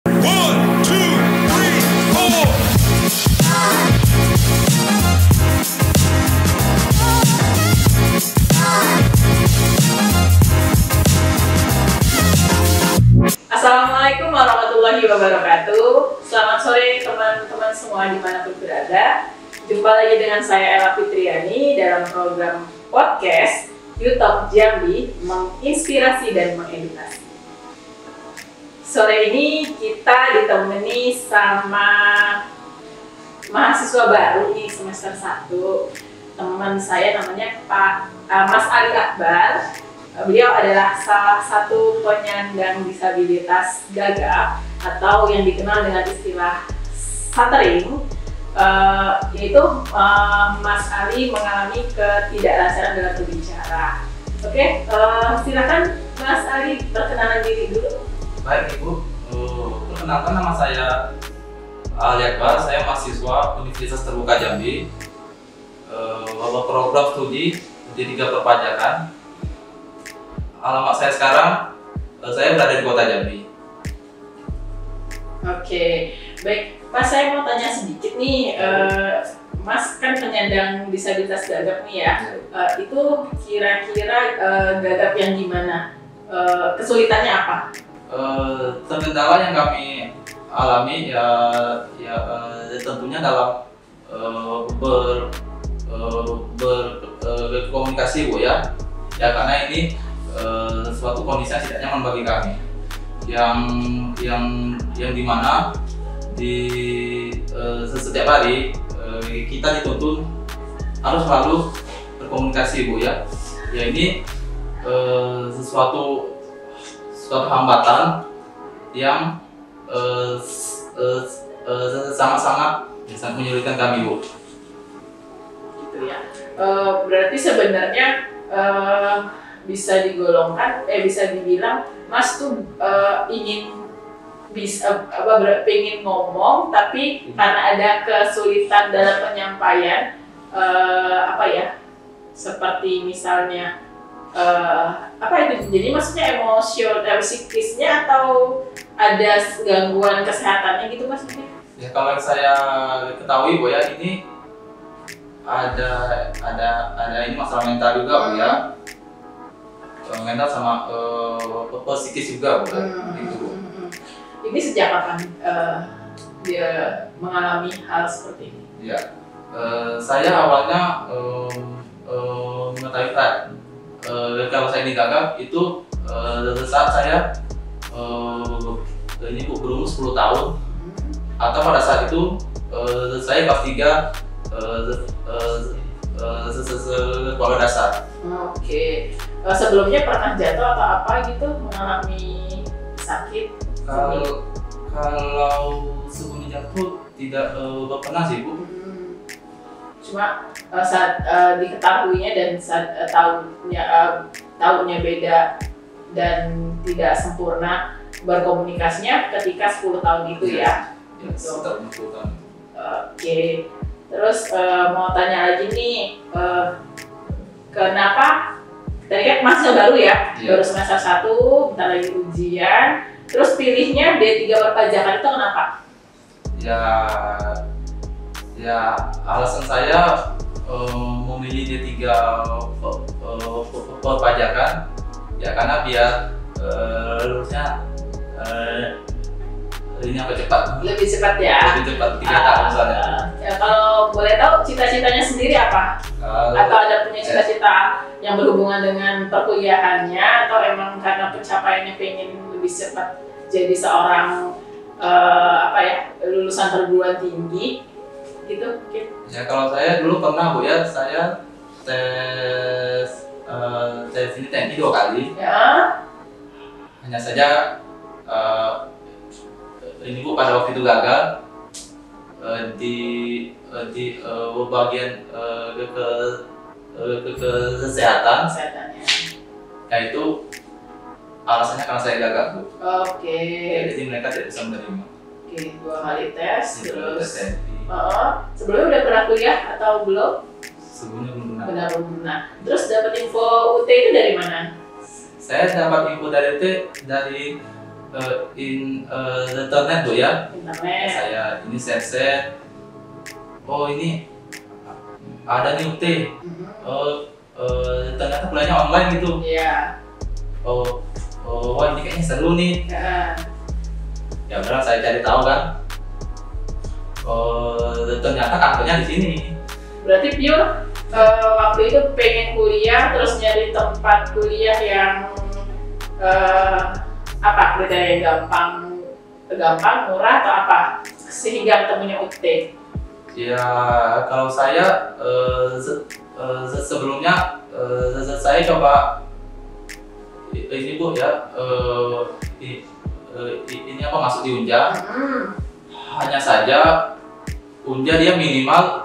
One, two, three, four. Assalamualaikum warahmatullahi wabarakatuh. Selamat sore teman-teman semua dimanapun berada. Jumpa lagi dengan saya Ella Fitriani dalam program podcast YouTube Jambi, menginspirasi dan mengedukasi. Sore ini kita ditemani sama mahasiswa baru nih semester 1. Teman saya namanya Mas Ali Akbar. Beliau adalah salah satu penyandang disabilitas gagap atau yang dikenal dengan istilah stuttering, yaitu Mas Ali mengalami ketidaklancaran dalam berbicara. Oke, silakan Mas Ali perkenalan diri dulu. Baik Ibu, perkenalkan nama saya Ali Akbar, saya mahasiswa Universitas Terbuka Jambi, program studi D3 Perpajakan. Alamat saya sekarang, saya berada di Kota Jambi. Oke, baik. Mas, saya mau tanya sedikit nih. Mas kan penyandang disabilitas gagap nih ya. Itu kira-kira gagap yang gimana? Kesulitannya apa? Terkendala yang kami alami tentunya dalam berkomunikasi Bu ya. Ya karena ini suatu kondisi yang tidak nyaman bagi kami, yang dimana di setiap hari kita dituntun harus selalu berkomunikasi Bu ya. Ya ini sesuatu hambatan yang sangat menyulitkan kami Bu. Gitu ya. Berarti sebenarnya bisa digolongkan, bisa dibilang Mas tuh pengen ngomong tapi karena ada kesulitan dalam penyampaian, seperti misalnya jadi maksudnya psikisnya atau ada gangguan kesehatannya gitu maksudnya? Ya kalau yang saya ketahui Bu ya, ini ada ini masalah mental juga Bu ya. Mental sama psikis juga Bu. Gitu Bu. Ini sejak kapan dia mengalami hal seperti ini? Ya, saya awalnya mengetahui kalau saya ini gagap itu saat saya ini Bu berumur 10 tahun atau pada saat itu saya kelas 3 sekolah dasar. Oke. Sebelumnya pernah jatuh atau apa gitu, mengalami sakit? Kalau sebelumnya jatuh tidak pernah sih Bu. Cuma saat diketahuinya dan saat tahunya beda dan tidak sempurna berkomunikasinya ketika 10 tahun itu ya. Ya, sekitar 10 tahun. Oke. Terus mau tanya lagi nih, kenapa tadi kan masih baru ya, baru semester 1, bentar lagi ujian, terus pilihnya D3 Perpajakan itu kenapa? Ya alasan saya memilih D3 Perpajakan ya karena biar lulusnya ini cepat. Lebih cepat ya? Lebih cepat, 3 tahun misalnya. Ya, kalau boleh tahu cita-citanya sendiri apa? Atau ada punya cita-cita yang berhubungan dengan perkuliahannya atau emang karena pencapaiannya pengen lebih cepat jadi seorang lulusan perguruan tinggi gitu mungkin? Ya kalau saya dulu pernah Bu ya, saya tes ini TNI 2 kali. Ya. Hanya saja ini Bu pada waktu itu gagal di bagian kesehatannya. Ya itu alasannya karena saya gagal Bu. Oke. Jadi mereka tidak bisa menerima. Oke, 2 kali tes terus. TNI. Sebelumnya udah pernah kuliah atau belum? Sebelumnya belum pernah. Belum pernah. Terus dapat info UT itu dari mana? Saya dapat info dari UT dari internet Bu ya. Internet. Saya ini set. Oh ini ada nih UT. Ternyata kuliahnya online gitu. Iya. Wah ini kayaknya seru nih. Ya udah saya cari tahu kan. Ternyata kantornya di sini. Berarti pure waktu itu pengen kuliah terus nyari tempat kuliah yang apa kriteria gampang, murah atau apa sehingga ketemunya UT? Ya kalau saya sebelumnya saya coba ini Bu ya ini apa masuk di Unja. Hanya saja Unja dia minimal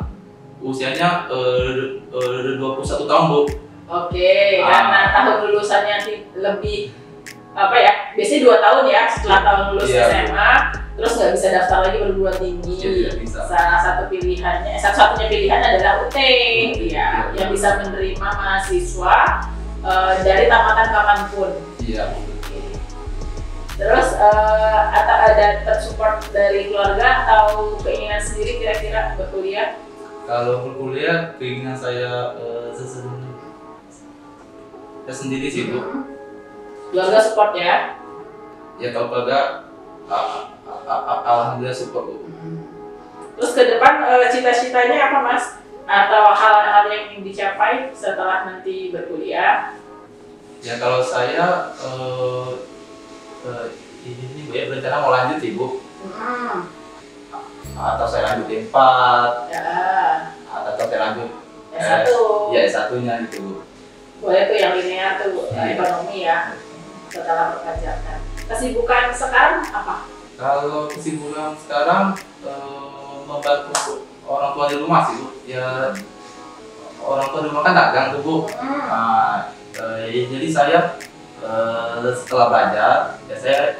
usianya 21 tahun Bu. Oke, karena tahun lulusannya lebih apa ya? Biasanya 2 tahun ya setelah tahun lulus SMA, terus nggak bisa daftar lagi perguruan tinggi. Salah satu pilihannya, satu-satunya pilihan adalah UT, ya, yang bisa menerima mahasiswa dari tamatan kapanpun. Iya. Terus atau ada tersupport dari keluarga atau keinginan sendiri kira-kira berkuliah? Kalau berkuliah keinginan saya sendiri sih Bu. Keluarga support ya? Ya kalau keluarga alhamdulillah support Bu. Terus ke depan cita-citanya apa Mas? Atau hal-hal yang ingin dicapai setelah nanti berkuliah? Ya kalau saya ini Bu ya berencana mau lanjut sih Bu. Atau saya lanjut D4 atau saya lanjut S1. Ya S1-nya gitu. Boleh tuh yang linear tuh ekonomi ya setelah perpajakan. Kesibukan sekarang apa? Kalau kesibukan sekarang membantu orang tua di rumah sih Bu. Ya orang tua di rumah kan dagang tuh Bu. Nah, jadi saya setelah belajar ya saya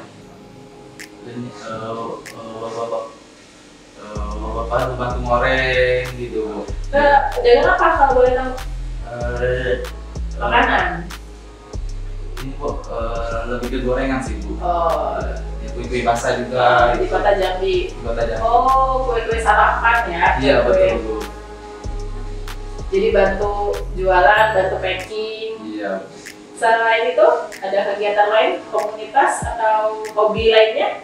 bapak bantu ngoreng gitu. Dagang apa kalau boleh tahu? Makanan. Ini Bu lebih ke gorengan sih Bu. Ya, kue-kue basah juga. Di Kota Jambi. Di Kota Jambi. Oh, kue-kue sarapan ya? Iya betul Bu. Jadi bantu jualan, bantu packing. Iya. Selain itu ada kegiatan lain, komunitas atau hobi lainnya?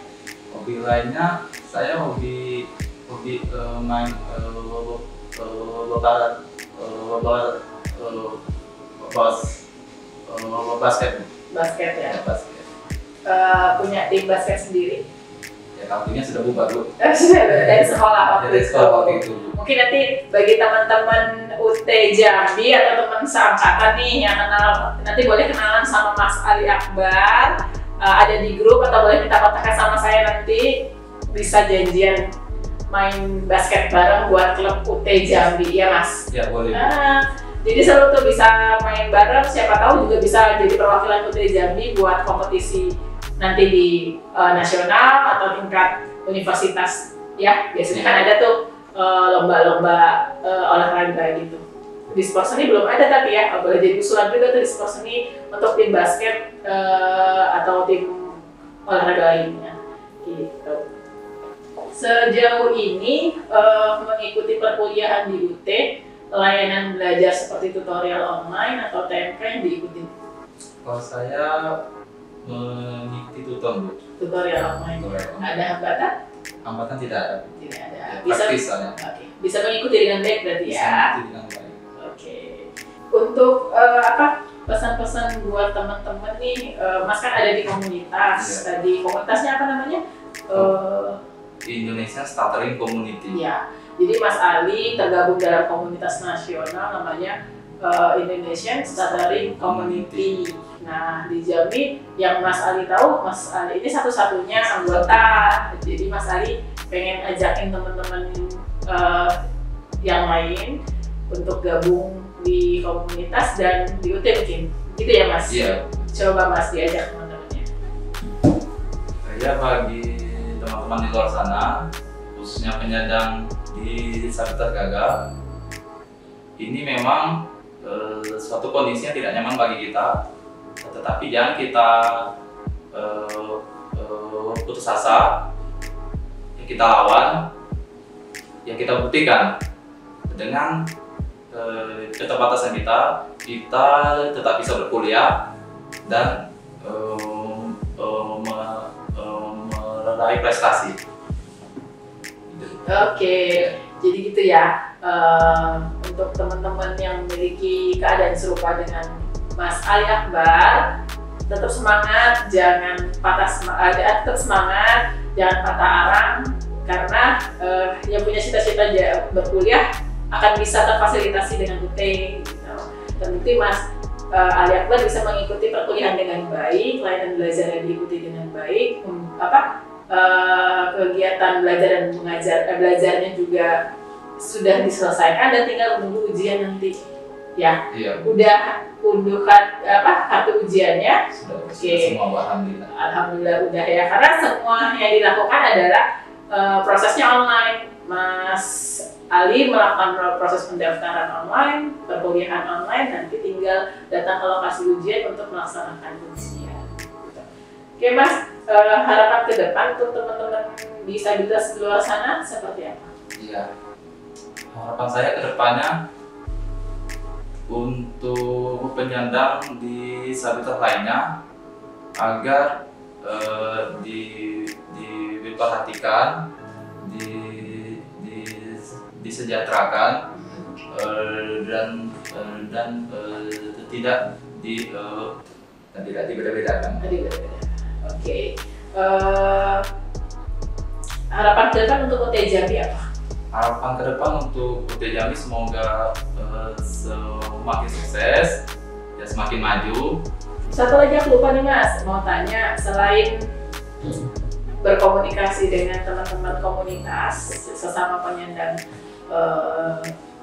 Hobi lainnya saya hobi main basket. Basket ya. Basket. Punya tim basket sendiri? Ya kampungnya sudah bubar Bu. Dari sekolah waktu Dari itu. sekolah waktu itu. Mungkin nanti bagi teman-teman UT Jambi atau teman seangkatan nih yang kenal, nanti boleh kenalan sama Mas Ali Akbar. Ada di grup atau boleh minta kontaknya sama saya nanti, bisa janjian main basket bareng buat klub UT Jambi ya Mas? Ya boleh. Jadi seru tuh bisa main bareng, siapa tahu juga bisa jadi perwakilan UT Jambi buat kompetisi nanti di nasional atau tingkat universitas ya. Biasanya kan ada tuh lomba-lomba olahraga gitu. Di sport seni belum ada tapi ya, boleh jadi usulan juga tuh di sport seni untuk tim basket atau tim olahraga lainnya gitu. Sejauh ini mengikuti perkuliahan di UT, layanan belajar seperti tutorial online atau TMK yang diikuti? Kalau saya mengikuti tutorial online. Ada hambatan? Hambatan tidak ada. Tidak ada. Ya, Bisa praktis soalnya. Bisa mengikuti dengan baik berarti Bisa ya. mengikuti dengan baik. Oke. Untuk pesan-pesan buat teman-teman nih, Mas kan ada di komunitas. Tadi komunitasnya apa namanya? Indonesia Stuttering Community. Ya. Jadi Mas Ali tergabung dalam komunitas nasional namanya Indonesian Stuttering Community. Nah di Jambi yang Mas Ali tahu, Mas Ali ini satu-satunya anggota. Jadi Mas Ali pengen ajakin teman-teman yang lain untuk gabung di komunitas dan di UT mungkin, gitu ya Mas? Iya. Coba Mas diajak teman-temannya. Saya bagi teman-teman di luar sana, khususnya penyandang disabilitas gagal, ini memang suatu kondisi yang tidak nyaman bagi kita, tetapi jangan kita putus asa, ya kita lawan, ya kita buktikan dengan keterbatasan kita tetap bisa berkuliah dan meraih prestasi. Oke, jadi gitu ya. Untuk teman-teman yang memiliki keadaan serupa dengan Mas Ali Akbar, tetap semangat, jangan patah tetap semangat, jangan patah arang, karena yang punya cita-cita berkuliah akan bisa terfasilitasi dengan UT. Gitu. Terbukti Mas Ali Akbar bisa mengikuti perkuliahan dengan baik, layanan belajar yang diikuti dengan baik, kegiatan belajar dan belajarnya juga sudah diselesaikan dan tinggal menunggu ujian nanti. Ya, Iya. udah unduh kartu ujiannya. Sudah Oke. semua, alhamdulillah. Alhamdulillah udah ya, karena semua yang dilakukan adalah prosesnya online. Mas Ali melakukan proses pendaftaran online, perkuliahan online, nanti tinggal datang ke lokasi ujian untuk melaksanakan ujian. Oke Mas, harapan ke depan untuk teman-teman disabilitas di luar sana seperti apa? Iya. Harapan saya ke depannya untuk penyandang disabilitas lainnya agar diperhatikan, disejahterakan dan tidak dibeda-bedakan. Oke. Harapan ke depan untuk UT Jambi apa? Harapan ke depan untuk UT Jambi semoga semakin sukses, ya semakin maju. Satu lagi aku lupa nih Mas, mau tanya, selain berkomunikasi dengan teman-teman komunitas sesama penyandang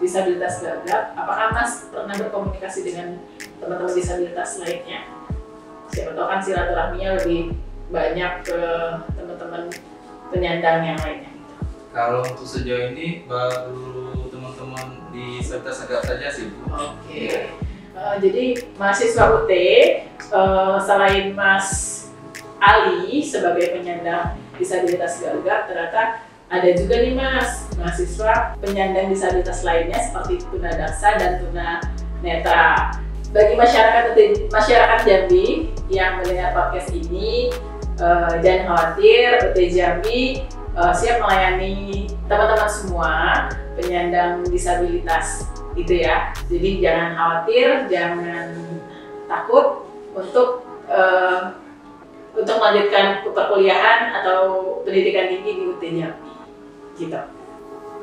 disabilitas gagap, apakah Mas pernah berkomunikasi dengan teman-teman disabilitas lainnya? Siapa tahu kan silaturahminya lebih banyak ke teman-teman penyandang yang lainnya. Kalau untuk sejauh ini baru teman-teman disabilitas gagap saja sih Bu. Oke. Jadi mahasiswa UT selain Mas Ali sebagai penyandang disabilitas gagap, ternyata ada juga nih Mas mahasiswa penyandang disabilitas lainnya seperti tunadaksa dan tunanetra. Bagi masyarakat Jambi yang mendengar podcast ini, jangan khawatir, UT Jambi siap melayani teman-teman semua penyandang disabilitas gitu ya. Jadi jangan khawatir, jangan takut untuk melanjutkan perkuliahan atau pendidikan tinggi di UT Jambi gitu.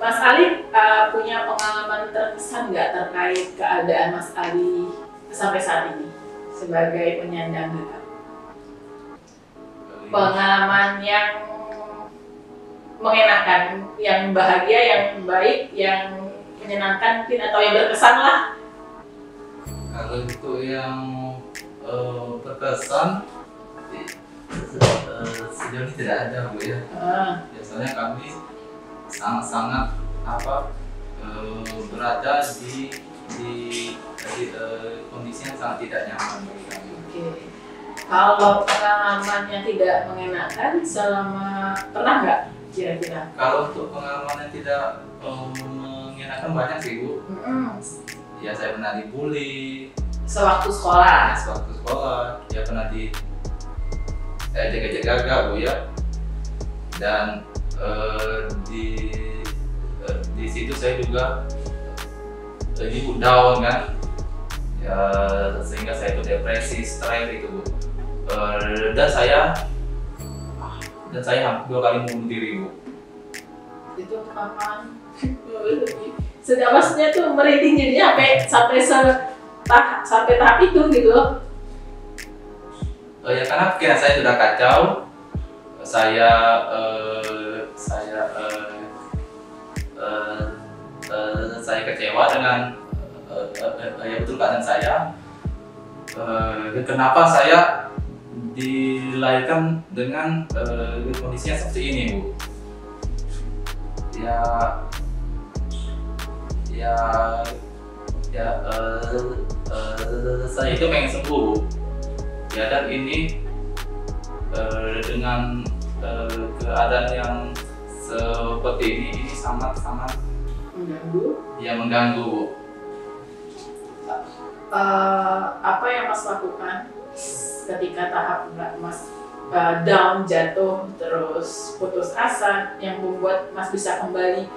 Mas Ali punya pengalaman terkesan nggak terkait keadaan Mas Ali sampai saat ini sebagai penyandang gagap? Pengalaman yang mengenakan, yang bahagia, yang baik, yang menyenangkan mungkin, atau yang berkesan lah. Kalau itu yang berkesan sejauh ini tidak ada Bu ya. Biasanya kami sangat berada di kondisi yang sangat tidak nyaman bagi kami. Oke. Kalau pengalaman yang tidak mengenakan pernah nggak kira-kira? Kalau untuk pengalaman yang tidak mengenakan banyak sih Bu. Ya saya pernah dibully. Sewaktu sekolah. Sewaktu sekolah, ya pernah ejek-ejek gagak Bu ya. Dan di situ saya juga jadi down kan. Ya sehingga saya itu depresi, stres itu Bu. Dan saya hampir 2 kali bunuh diri Bu. Itu kapan? Sudah maksudnya tuh merinding jadinya sampai tahap itu gitu. Ya karena pikiran saya sudah kacau. Saya kecewa dengan betul keadaan saya. Kenapa saya dilahirkan dengan kondisi yang seperti ini Bu? Saya itu pengen sembuh Bu. Ya dan ini dengan keadaan yang seperti ini sangat-sangat mengganggu, Bu. Apa yang Mas lakukan ketika tahap Mas down, jatuh, terus putus asa yang membuat Mas bisa kembali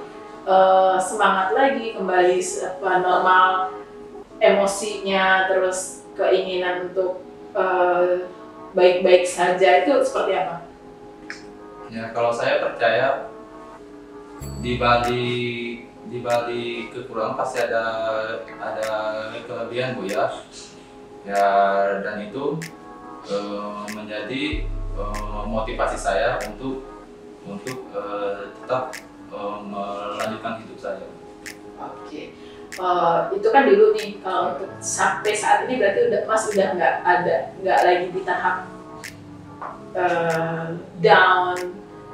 semangat lagi, kembali normal emosinya, terus keinginan untuk baik-baik saja, itu seperti apa? Ya, kalau saya percaya di balik kekurangan pasti ada kelebihan, Bu ya. Ya, dan itu menjadi motivasi saya untuk tetap melanjutkan hidup saya. Oke. Itu kan dulu nih, kalau untuk sampai saat ini berarti Mas udah nggak lagi di tahap down,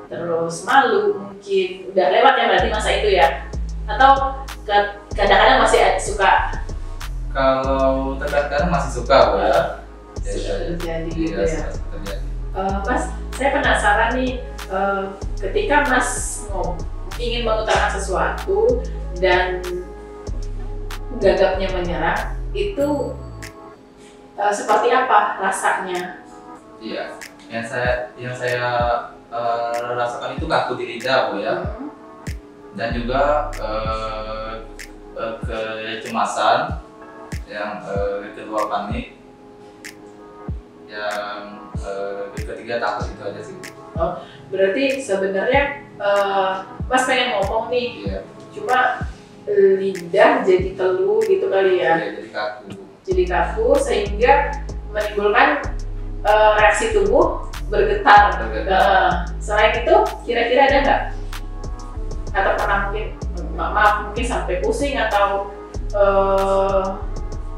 terus malu, mungkin udah lewat ya berarti masa itu ya? Atau kadang-kadang masih suka? Kalau terkadang masih suka, Bu ya. Terjadi gitu ya. Terjadi. Mas, saya penasaran nih, ketika Mas ingin mengutarakan sesuatu dan gagapnya menyerah, itu seperti apa rasanya? Iya, yang saya rasakan itu kaku di lidah, Bu ya. Dan juga kecemasan, yang kedua panik, yang ketiga takut, itu aja sih. Oh, berarti sebenarnya Mas pengen ngomong nih, Iya. cuma lidah jadi teluh gitu kali ya? Iya, jadi kaku. Jadi kaku sehingga menimbulkan reaksi tubuh bergetar. Selain itu, kira-kira ada nggak? Atau pernah mungkin sampai pusing atau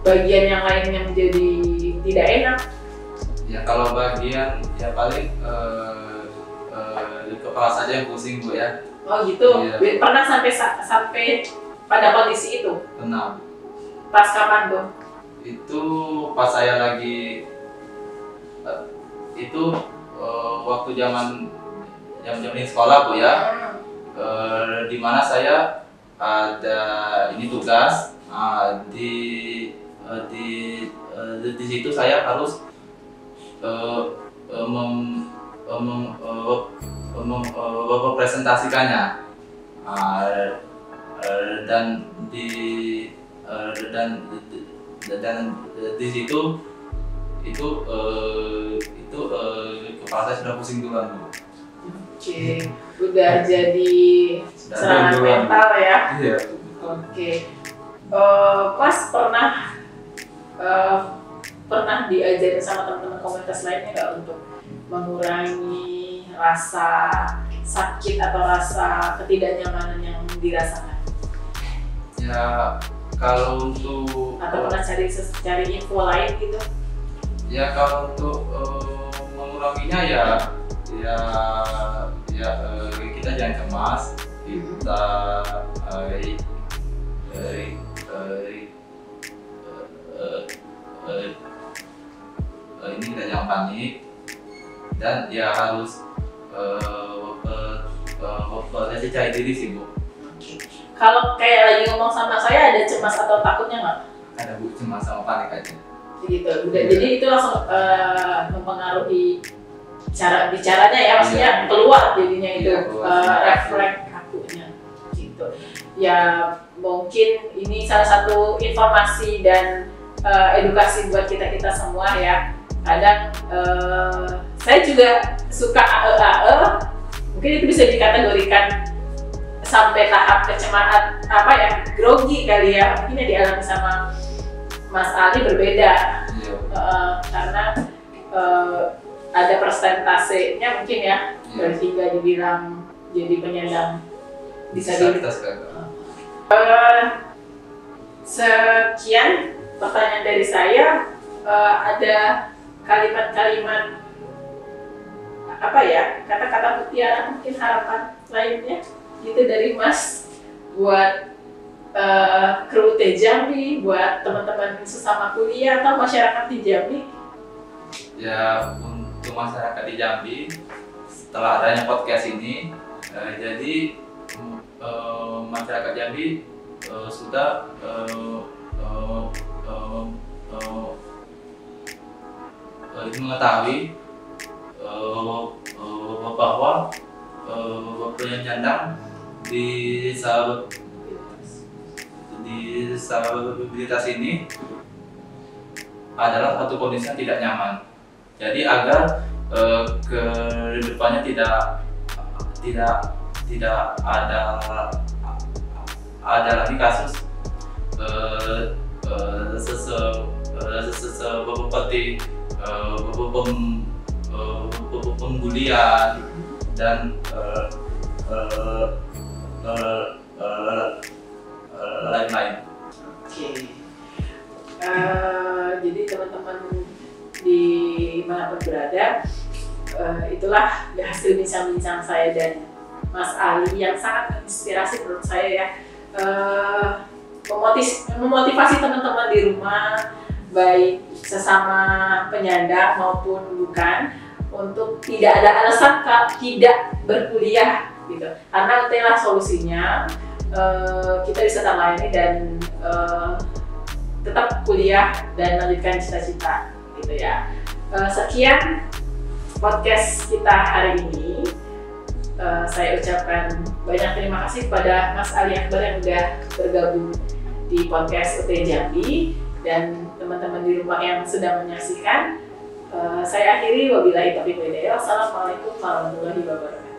bagian yang lainnya menjadi tidak enak? Ya, kalau bagian ya paling kepala saja yang pusing, Bu ya. Oh gitu. Iya. Pernah sampai pada kondisi itu? Tenang. Pas kapan tuh? Itu pas saya lagi itu waktu zaman ini sekolah, Bu ya. Di mana saya ada ini tugas di situ saya harus mempresentasikannya, dan di situ itu kepala saya sudah pusing duluan, Bu. Oke, udah jadi serangan duluan, mental ya. Iya. Oke. Mas pernah diajarin sama teman-teman komunitas lainnya nggak untuk mengurangi rasa sakit atau rasa ketidaknyamanan yang dirasakan? Ya, kalau untuk Atau pernah cari info lain gitu? ya kalau untuk menguranginya kita jangan cemas, kita ini kita jangan panik, dan ya harus percaya diri sih, Bu. Kalau kayak lagi ngomong sama saya, ada cemas atau takutnya nggak? Ada, Bu, cemas sama panik aja. Gitu. Jadi itu langsung mempengaruhi cara bicaranya ya, maksudnya keluar jadinya itu refleks kakunya gitu. Ya mungkin ini salah satu informasi dan edukasi buat kita semua ya. Kadang saya juga suka AE, mungkin itu bisa dikategorikan sampai tahap kecemasan grogi kali ya, mungkin yang dialami sama Mas Ali berbeda. Iya. Karena ada persentasenya mungkin ya, sehingga dibilang jadi penyandang disabilitas. Sekian pertanyaan dari saya. Ada kalimat-kalimat kata-kata mutiara, mungkin harapan lainnya gitu dari Mas buat kru UT Jambi, buat teman-teman sesama kuliah atau masyarakat di Jambi? Ya, untuk masyarakat di Jambi, setelah adanya podcast ini, jadi masyarakat Jambi sudah mengetahui bahwa penyandang disabilitas ini adalah satu kondisi yang tidak nyaman. Jadi agar ke depannya tidak ada lagi kasus seperti pembulian dan lain-lain. Oke. Jadi teman-teman di manapun berada, itulah hasil bincang-bincang saya dan Mas Ali yang sangat menginspirasi menurut saya ya. Memotivasi teman-teman di rumah, baik sesama penyandang maupun bukan, untuk tidak ada alasan tidak berkuliah gitu. Karena itulah solusinya, kita bisa terlayani dan tetap kuliah dan lanjutkan cita-cita gitu ya. Sekian podcast kita hari ini. Saya ucapkan banyak terima kasih kepada Mas Ali Akbar yang sudah bergabung di podcast UT Jambi dan teman-teman di rumah yang sudah menyaksikan. Saya akhiri, wabillahi taufiq wal hidayah. Wassalamualaikum warahmatullahi wabarakatuh.